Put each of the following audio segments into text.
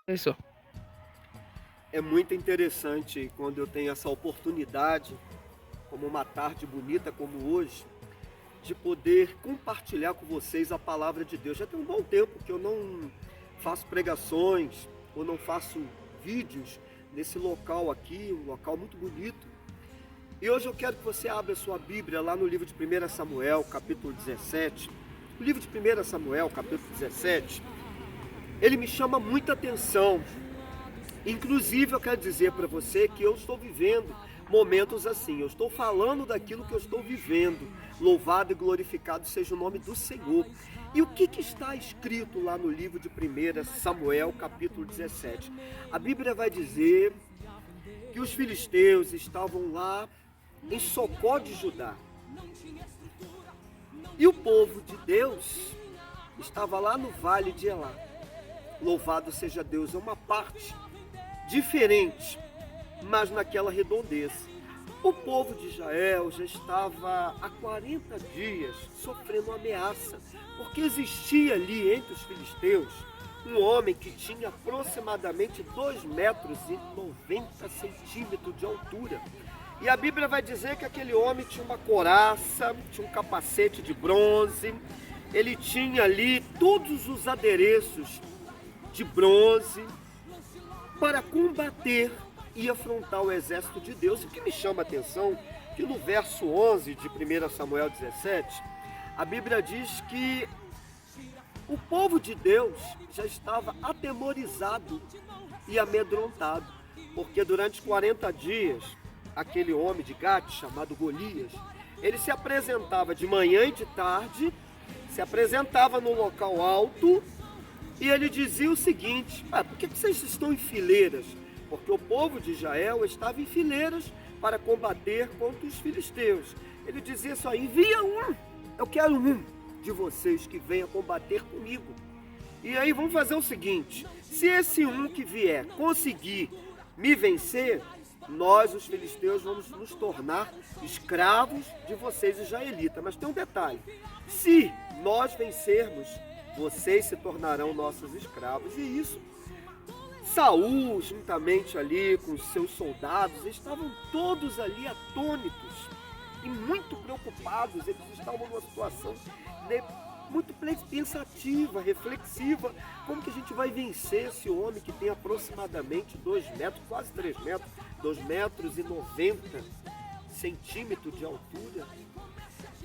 Isso. É muito interessante quando eu tenho essa oportunidade, como uma tarde bonita como hoje, de poder compartilhar com vocês a palavra de Deus. Já tem um bom tempo que eu não faço pregações ou não faço vídeos nesse local aqui, um local muito bonito. E hoje eu quero que você abra a sua Bíblia lá no livro de 1 Samuel, capítulo 17. O livro de 1 Samuel, capítulo 17, ele me chama muita atenção. Inclusive, eu quero dizer para você que eu estou vivendo momentos assim. Eu estou falando daquilo que eu estou vivendo. Louvado e glorificado seja o nome do Senhor. E o que está escrito lá no livro de 1 Samuel, capítulo 17? A Bíblia vai dizer que os filisteus estavam lá em Socó de Judá. E o povo de Deus estava lá no vale de Elá. Louvado seja Deus, é uma parte diferente, mas naquela redondeza. O povo de Israel já estava há 40 dias sofrendo ameaça, porque existia ali entre os filisteus um homem que tinha aproximadamente 2,90 m de altura. E a Bíblia vai dizer que aquele homem tinha uma couraça, tinha um capacete de bronze, ele tinha ali todos os adereços de bronze para combater e afrontar o exército de Deus. E o que me chama a atenção, que no verso 11 de 1 Samuel 17, a Bíblia diz que o povo de Deus já estava atemorizado e amedrontado, porque durante 40 dias, aquele homem de Gate, chamado Golias, ele se apresentava de manhã e de tarde, se apresentava no local alto, e ele dizia o seguinte: por que vocês estão em fileiras? Porque o povo de Israel estava em fileiras para combater contra os filisteus. Ele dizia só: envia um, eu quero um de vocês que venha combater comigo. E aí vamos fazer o seguinte: se esse um que vier conseguir me vencer, nós, os filisteus, vamos nos tornar escravos de vocês, israelitas. Mas tem um detalhe: se nós vencermos, vocês se tornarão nossos escravos. E isso, Saul, juntamente ali com os seus soldados, estavam todos ali atônitos e muito preocupados. Eles estavam numa situação muito pensativa, reflexiva. Como que a gente vai vencer esse homem que tem aproximadamente 2 metros, quase 3 metros, 2,90 m de altura?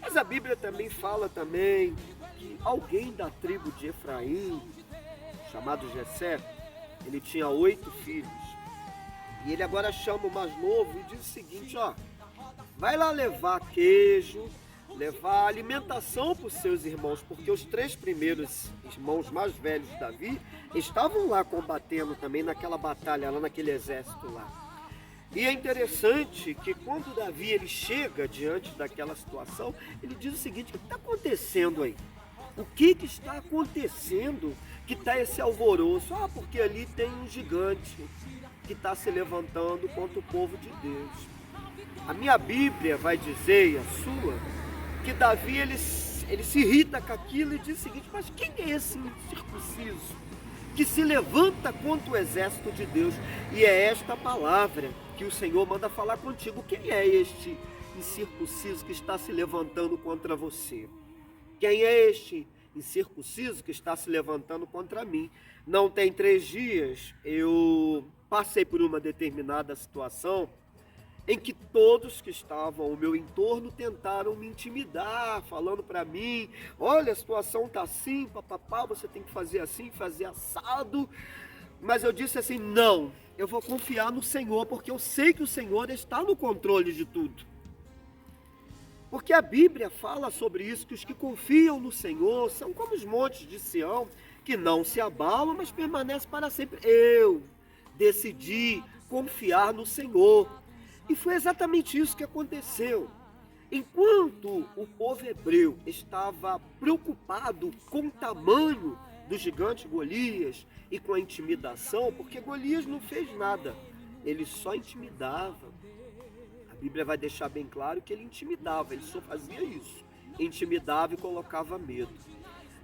Mas a Bíblia também fala também que alguém da tribo de Efraim, chamado Jessé, ele tinha 8 filhos. E ele agora chama o mais novo e diz o seguinte: vai lá levar queijo, levar alimentação para os seus irmãos, porque os 3 primeiros irmãos mais velhos de Davi estavam lá combatendo também naquela batalha, lá naquele exército lá. E é interessante que quando Davi ele chega diante daquela situação, ele diz o seguinte: o que está acontecendo aí? O que está acontecendo que está esse alvoroço? Porque ali tem um gigante que está se levantando contra o povo de Deus. A minha Bíblia vai dizer, e a sua, que Davi ele se irrita com aquilo e diz o seguinte: mas quem é esse incircunciso que se levanta contra o exército de Deus? E é esta palavra que o Senhor manda falar contigo. Quem é este incircunciso que está se levantando contra você? Quem é este incircunciso que está se levantando contra mim? Não tem 3 dias, eu passei por uma determinada situação em que todos que estavam ao meu entorno tentaram me intimidar, falando para mim: olha, a situação está assim, papapá, você tem que fazer assim, fazer assado. Mas eu disse assim: não, eu vou confiar no Senhor, porque eu sei que o Senhor está no controle de tudo. Porque a Bíblia fala sobre isso, que os que confiam no Senhor são como os montes de Sião, que não se abalam, mas permanecem para sempre. Eu decidi confiar no Senhor. E foi exatamente isso que aconteceu. Enquanto o povo hebreu estava preocupado com o tamanho do gigante Golias e com a intimidação, porque Golias não fez nada, ele só intimidava. A Bíblia vai deixar bem claro que ele intimidava, ele só fazia isso, intimidava e colocava medo.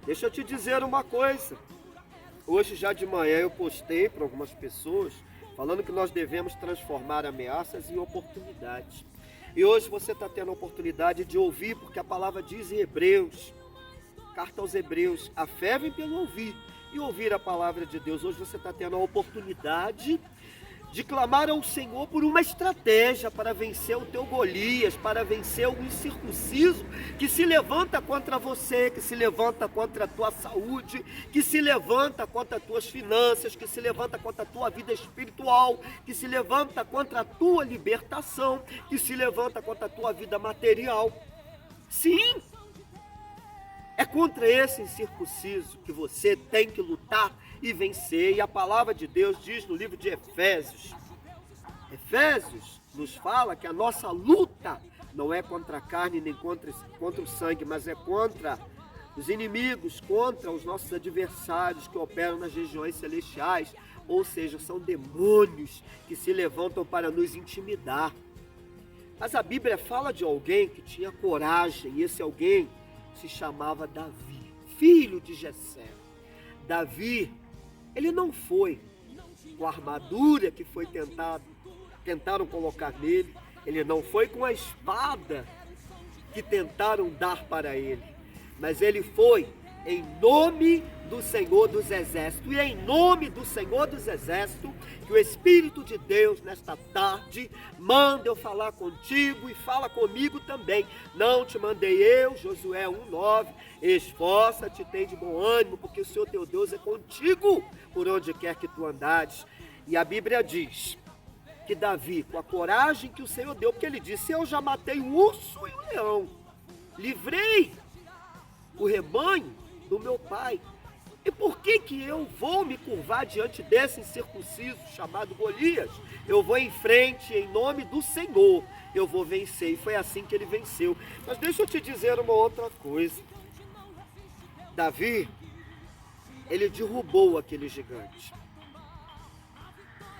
Deixa eu te dizer uma coisa: Hoje já de manhã eu postei para algumas pessoas falando que nós devemos transformar ameaças em oportunidades. E hoje você está tendo a oportunidade de ouvir, porque a palavra diz em Hebreus, carta aos Hebreus, a fé vem pelo ouvir e ouvir a palavra de Deus. Hoje você está tendo a oportunidade de clamar ao Senhor por uma estratégia para vencer o teu Golias, para vencer o incircunciso que se levanta contra você, que se levanta contra a tua saúde, que se levanta contra as tuas finanças, que se levanta contra a tua vida espiritual, que se levanta contra a tua libertação, que se levanta contra a tua vida material. Sim, é contra esse incircunciso que você tem que lutar e vencer. E a palavra de Deus diz no livro de Efésios nos fala que a nossa luta não é contra a carne nem contra o sangue, mas é contra os inimigos, contra os nossos adversários que operam nas regiões celestiais, ou seja, são demônios que se levantam para nos intimidar. Mas a Bíblia fala de alguém que tinha coragem, e esse alguém se chamava Davi, filho de Jessé. Davi, ele não foi com a armadura que tentaram colocar nele, ele não foi com a espada que tentaram dar para ele, mas ele foi em nome do Senhor dos Exércitos. E é em nome do Senhor dos Exércitos que o Espírito de Deus, nesta tarde, manda eu falar contigo e fala comigo também. Não te mandei eu, Josué 1,9, esforça-te, tem de bom ânimo, porque o Senhor teu Deus é contigo por onde quer que tu andares. E a Bíblia diz que Davi, com a coragem que o Senhor deu, porque ele disse, eu já matei o urso e o leão, livrei o rebanho do meu pai, e por que eu vou me curvar diante desse incircunciso chamado Golias? Eu vou em frente em nome do Senhor, eu vou vencer. E foi assim que ele venceu. Mas deixa eu te dizer uma outra coisa. Davi, ele derrubou aquele gigante,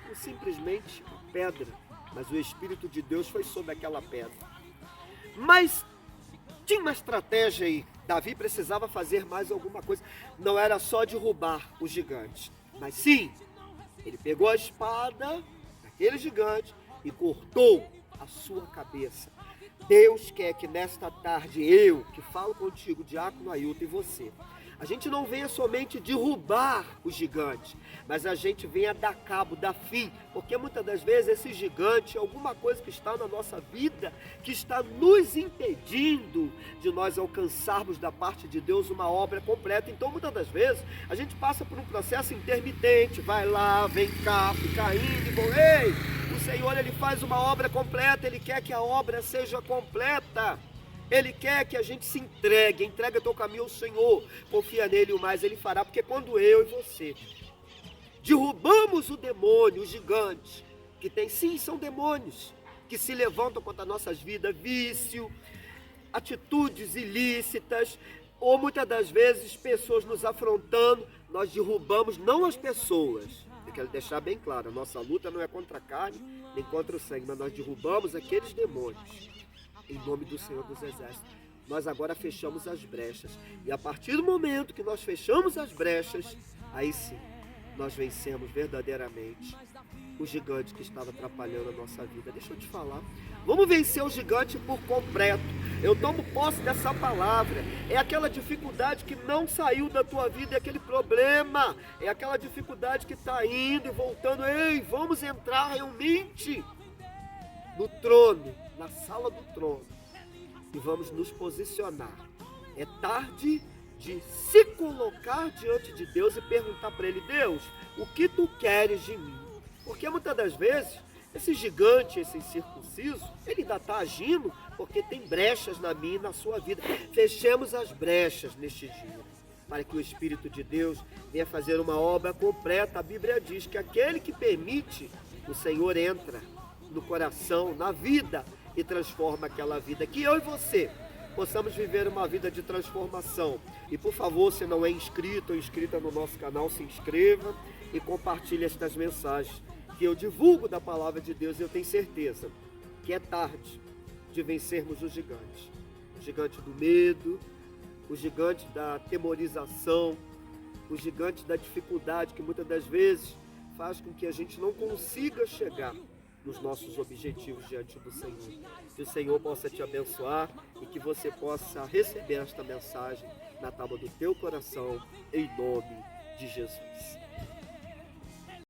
não simplesmente uma pedra, mas o Espírito de Deus foi sobre aquela pedra. Mas tinha uma estratégia aí. Davi precisava fazer mais alguma coisa. Não era só derrubar o gigante, mas sim, ele pegou a espada daquele gigante e cortou a sua cabeça. Deus quer que nesta tarde eu, que falo contigo, Diácono Ailton, e você, a gente não venha somente derrubar o gigante, mas a gente venha dar cabo, dar fim, porque muitas das vezes esse gigante é alguma coisa que está na nossa vida, que está nos impedindo de nós alcançarmos da parte de Deus uma obra completa. Então muitas das vezes a gente passa por um processo intermitente, vai lá, vem cá, fica indo e bom, ei, o Senhor ele faz uma obra completa, Ele quer que a obra seja completa. Ele quer que a gente se entrega teu caminho ao Senhor, confia nele, o mais ele fará, porque quando eu e você derrubamos o demônio, o gigante, que tem, sim, são demônios, que se levantam contra nossas vidas, vício, atitudes ilícitas, ou muitas das vezes pessoas nos afrontando, nós derrubamos não as pessoas. Eu quero deixar bem claro, a nossa luta não é contra a carne, nem contra o sangue, mas nós derrubamos aqueles demônios. Em nome do Senhor dos Exércitos, nós agora fechamos as brechas. E a partir do momento que nós fechamos as brechas, aí sim, nós vencemos verdadeiramente o gigante que estava atrapalhando a nossa vida. Deixa eu te falar, vamos vencer o gigante por completo. Eu tomo posse dessa palavra. É aquela dificuldade que não saiu da tua vida, é aquele problema, é aquela dificuldade que está indo e voltando. Ei, vamos entrar realmente no trono, na sala do trono, e vamos nos posicionar. É tarde de se colocar diante de Deus e perguntar para Ele, Deus, o que Tu queres de mim? Porque muitas das vezes, esse gigante, esse incircunciso, ele ainda está agindo porque tem brechas na minha e na sua vida. Fechemos as brechas neste dia, para que o Espírito de Deus venha fazer uma obra completa. A Bíblia diz que aquele que permite, o Senhor entra no coração, na vida, e transforma aquela vida. Que eu e você possamos viver uma vida de transformação. E por favor, se não é inscrito ou inscrita no nosso canal, se inscreva e compartilhe estas mensagens que eu divulgo da palavra de Deus. E eu tenho certeza que é tarde de vencermos o gigante do medo, o gigante da temorização, o gigante da dificuldade que muitas das vezes faz com que a gente não consiga chegar nos nossos objetivos diante do Senhor. Que o Senhor possa te abençoar e que você possa receber esta mensagem na tábua do teu coração, em nome de Jesus.